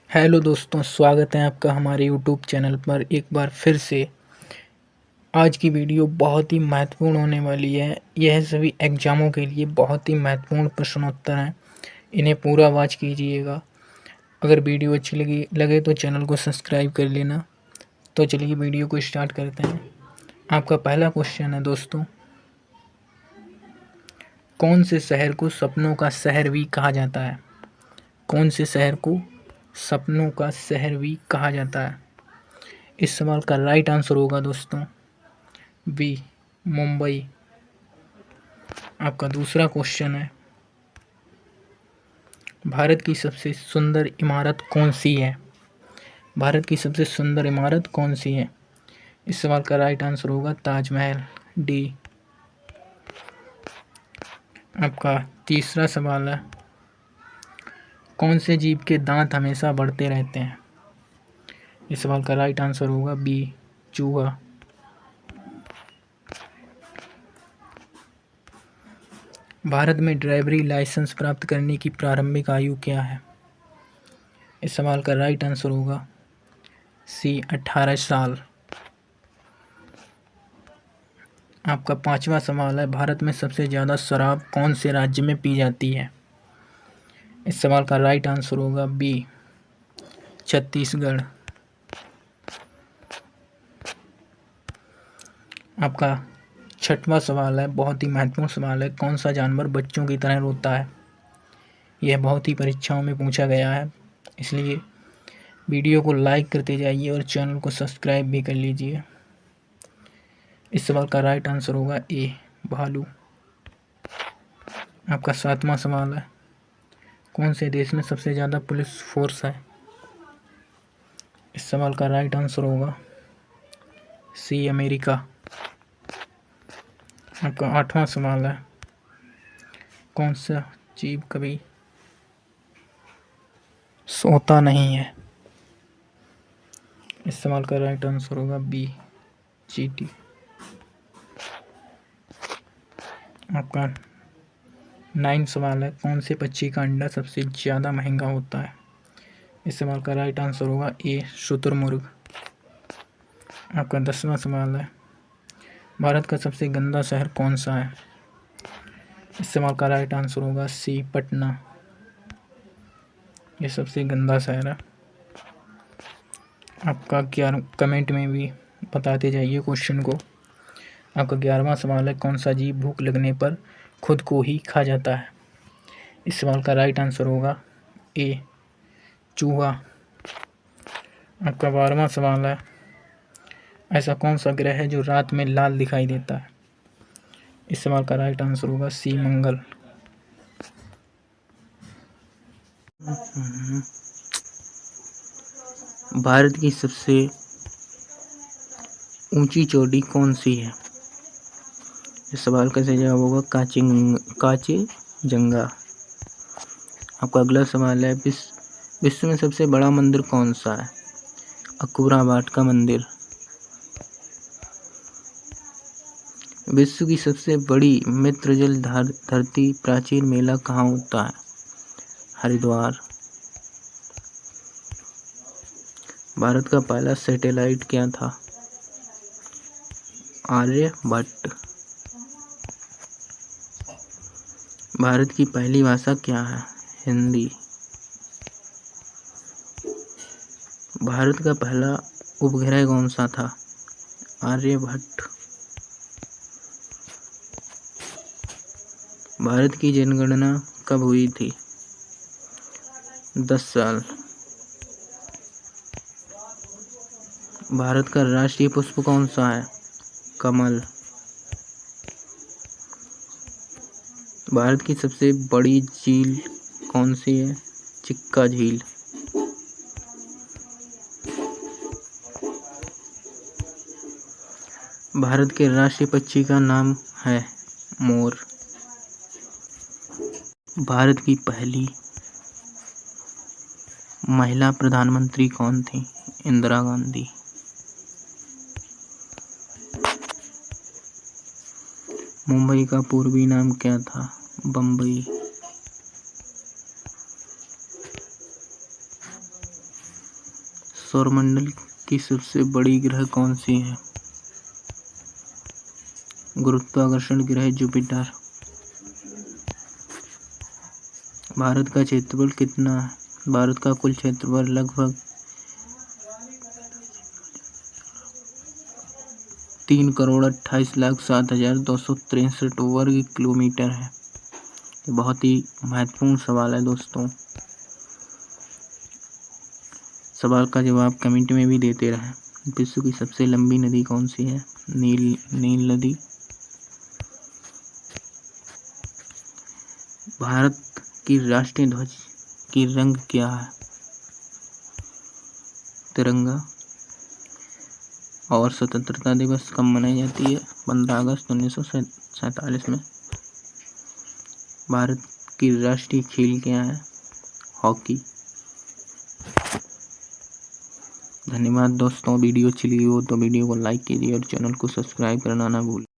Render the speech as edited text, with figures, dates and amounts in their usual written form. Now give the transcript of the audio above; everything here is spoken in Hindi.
हेलो दोस्तों, स्वागत है आपका हमारे यूट्यूब चैनल पर एक बार फिर से। आज की वीडियो बहुत ही महत्वपूर्ण होने वाली है। यह सभी एग्ज़ामों के लिए बहुत ही महत्वपूर्ण प्रश्नोत्तर हैं। इन्हें पूरा वॉच कीजिएगा। अगर वीडियो अच्छी लगे तो चैनल को सब्सक्राइब कर लेना। तो चलिए वीडियो को स्टार्ट करते हैं। आपका पहला क्वेश्चन है दोस्तों, कौन से शहर को सपनों का शहर भी कहा जाता है? कौन से शहर को सपनों का शहर भी कहा जाता है? इस सवाल का राइट आंसर होगा दोस्तों बी, मुंबई। आपका दूसरा क्वेश्चन है, भारत की सबसे सुंदर इमारत कौन सी है? भारत की सबसे सुंदर इमारत कौन सी है? इस सवाल का राइट आंसर होगा ताजमहल, डी। आपका तीसरा सवाल है, कौन से जीव के दांत हमेशा बढ़ते रहते हैं? इस सवाल का राइट आंसर होगा बी, चूहा। भारत में ड्राइवरी लाइसेंस प्राप्त करने की प्रारंभिक आयु क्या है? इस सवाल का राइट आंसर होगा सी, 18 साल। आपका पांचवा सवाल है, भारत में सबसे ज़्यादा शराब कौन से राज्य में पी जाती है? इस सवाल का राइट आंसर होगा बी, छत्तीसगढ़। आपका छठवां सवाल है, बहुत ही महत्वपूर्ण सवाल है, कौन सा जानवर बच्चों की तरह रोता है? यह बहुत ही परीक्षाओं में पूछा गया है, इसलिए वीडियो को लाइक करते जाइए और चैनल को सब्सक्राइब भी कर लीजिए। इस सवाल का राइट आंसर होगा ए, भालू। आपका सातवां सवाल है, कौन से देश में सबसे ज़्यादा पुलिस फोर्स है? इस सवाल का राइट आंसर होगा सी, अमेरिका। आपका आठवां सवाल है, कौन सा जीव कभी सोता नहीं है? इस सवाल का राइट आंसर होगा बी, चींटी। आपका 9 सवाल है, कौन से पक्षी का अंडा सबसे ज़्यादा महंगा होता है? इस सवाल का राइट आंसर होगा ए, शुतुरमुर्ग। आपका 10वां सवाल है, भारत का सबसे गंदा शहर कौन सा है? इस सवाल का राइट आंसर होगा सी, पटना। ये सबसे गंदा शहर है। आपका कमेंट में भी बताते जाइए क्वेश्चन को। आपका 11वां सवाल है, कौन सा जीव भूख लगने पर खुद को ही खा जाता है? इस सवाल का राइट आंसर होगा ए, चूहा। आपका 12वां सवाल है, ऐसा कौन सा ग्रह है जो रात में लाल दिखाई देता है? इस सवाल का राइट आंसर होगा सी, मंगल। भारत की सबसे ऊंची चोटी कौन सी है? इस सवाल का सही जवाब होगा कांचनजंगा। आपका अगला सवाल है, विश्व में सबसे बड़ा मंदिर कौन सा है? अक्बराबाद का मंदिर। विश्व की सबसे बड़ी मृतजल धरती प्राचीन मेला कहाँ होता है? हरिद्वार। भारत का पहला सैटेलाइट क्या था? आर्यभट्ट। भारत की पहली भाषा क्या है? हिंदी। भारत का पहला उपग्रह कौन सा था? आर्यभट्ट। भारत की जनगणना कब हुई थी? 10 साल। भारत का राष्ट्रीय पुष्प कौन सा है? कमल। भारत की सबसे बड़ी झील कौन सी है? चिक्का झील। भारत के राष्ट्रीय पक्षी का नाम है मोर। भारत की पहली महिला प्रधानमंत्री कौन थी? इंदिरा गांधी। मुंबई का पूर्वी नाम क्या था? बम्बई। सौरमंडल की सबसे बड़ी ग्रह कौन सी है? गुरुत्वाकर्षण ग्रह जुपिटर। भारत का क्षेत्रफल कितना है? भारत का कुल क्षेत्रफल लगभग 3,28,07,263 वर्ग किलोमीटर है। ये बहुत ही महत्वपूर्ण सवाल है दोस्तों। सवाल का जवाब कमेंट में भी देते रहें। विश्व की सबसे लंबी नदी कौन सी है? नील नदी। भारत की राष्ट्रीय ध्वज की रंग क्या है? तिरंगा। और स्वतंत्रता दिवस कब मनाई जाती है? 15 अगस्त 1947 में। भारत की राष्ट्रीय खेल क्या है? हॉकी। धन्यवाद दोस्तों। वीडियो अच्छी लगी हो तो वीडियो को लाइक कीजिए और चैनल को सब्सक्राइब करना ना भूलिए।